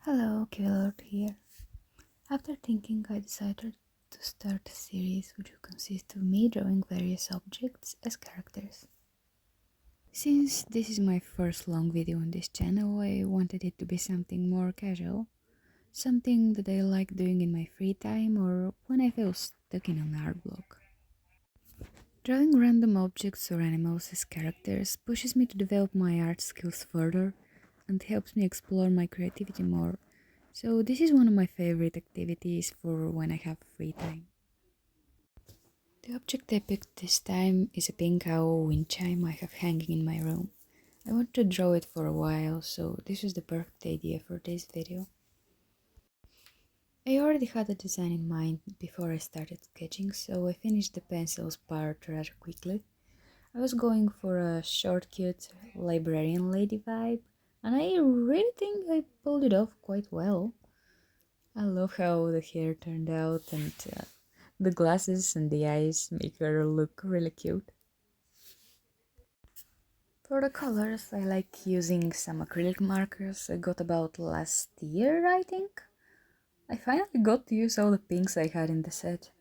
Hello, KiviLord here. After thinking, I decided to start a series which will consist of me drawing various objects as characters. Since this is my first long video on this channel, I wanted it to be something more casual, something that I like doing in my free time or when I feel stuck in an art block. Drawing random objects or animals as characters pushes me to develop my art skills further and helps me explore my creativity more. So this is one of my favorite activities for when I have free time. The object I picked this time is a pink owl wind chime I have hanging in my room. I wanted to draw it for a while, so this was the perfect idea for this video. I already had a design in mind before I started sketching, so I finished the pencils part rather quickly. I was going for a short, cute librarian lady vibe, and I really think I pulled it off quite well. I love how the hair turned out, and the glasses and the eyes make her look really cute. For the colors, I like using some acrylic markers I got about last year, I think. I finally got to use all the pinks I had in the set.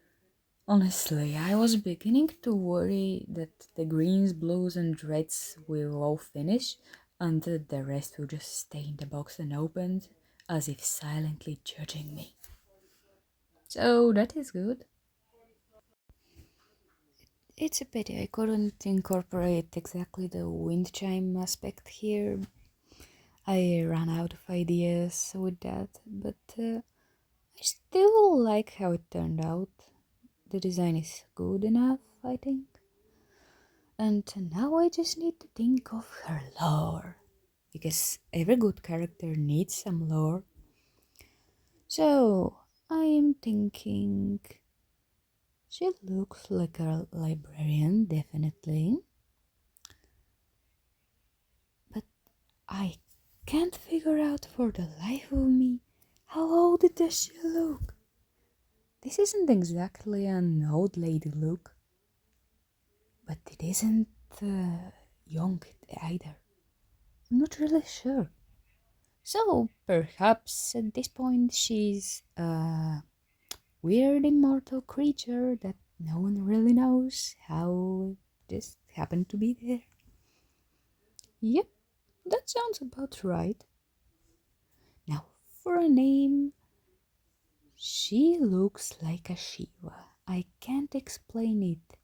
Honestly, I was beginning to worry that the greens, blues and reds will all finish and the rest will just stay in the box unopened, as if silently judging me. So that is good. It's a pity I couldn't incorporate exactly the wind chime aspect here. I ran out of ideas with that, but I still like how it turned out. The design is good enough, I think. And now I just need to think of her lore, because every good character needs some lore. So I am thinking she looks like a librarian, definitely. But I can't figure out for the life of me how old does she look. This isn't exactly an old lady look, but it isn't young either. I'm not really sure. So perhaps at this point she's a weird immortal creature that no one really knows how just happened to be there. Yep, that sounds about right. Now for a name, she looks like a Shiva. I can't explain it,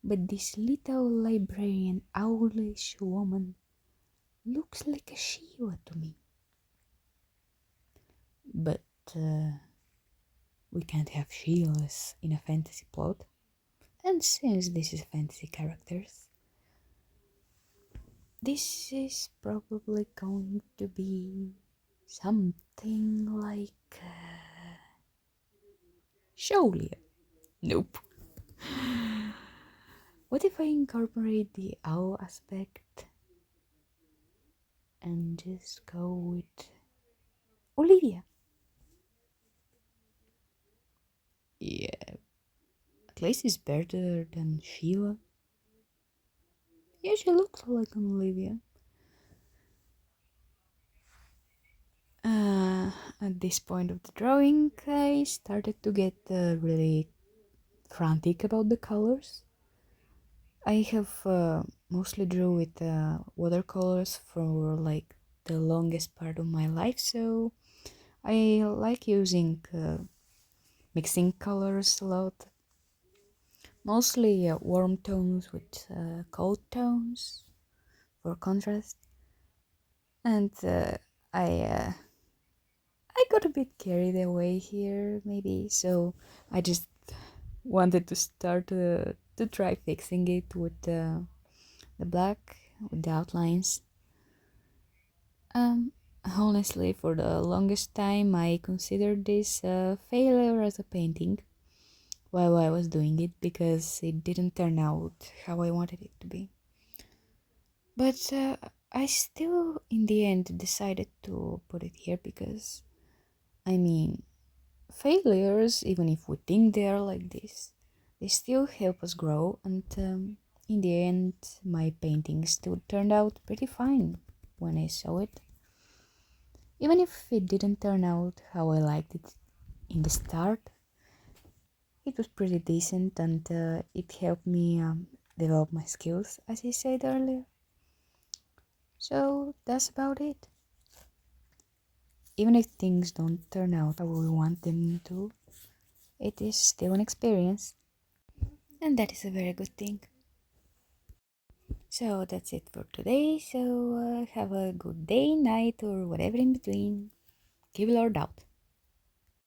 but this little librarian owlish woman looks like a Shiva to me. But we can't have Shivas in a fantasy plot. And since this is fantasy characters, this is probably going to be something like Sholia. Nope. What if I incorporate the owl aspect and just go with Olivia? Yeah, at least it's better than Sheila. Yeah, she looks like an Olivia. At this point of the drawing, I started to get really frantic about the colors. I have mostly drew with watercolors for like the longest part of my life, so I like using mixing colors a lot. Mostly warm tones with cold tones for contrast, and I got a bit carried away here, maybe, so I just wanted to start to try fixing it with the black, with the outlines. Um, Honestly, for the longest time, I considered this a failure as a painting while I was doing it because it didn't turn out how I wanted it to be. But I still, in the end, decided to put it here because, I mean, failures, even if we think they are like this, they still help us grow, and in the end, my painting still turned out pretty fine when I saw it. Even if it didn't turn out how I liked it in the start, it was pretty decent and it helped me develop my skills, as I said earlier. So that's about it. Even if things don't turn out how we want them to, it is still an experience, and that is a very good thing. So that's it for today. So have a good day, night, or whatever in between. KiviLord out.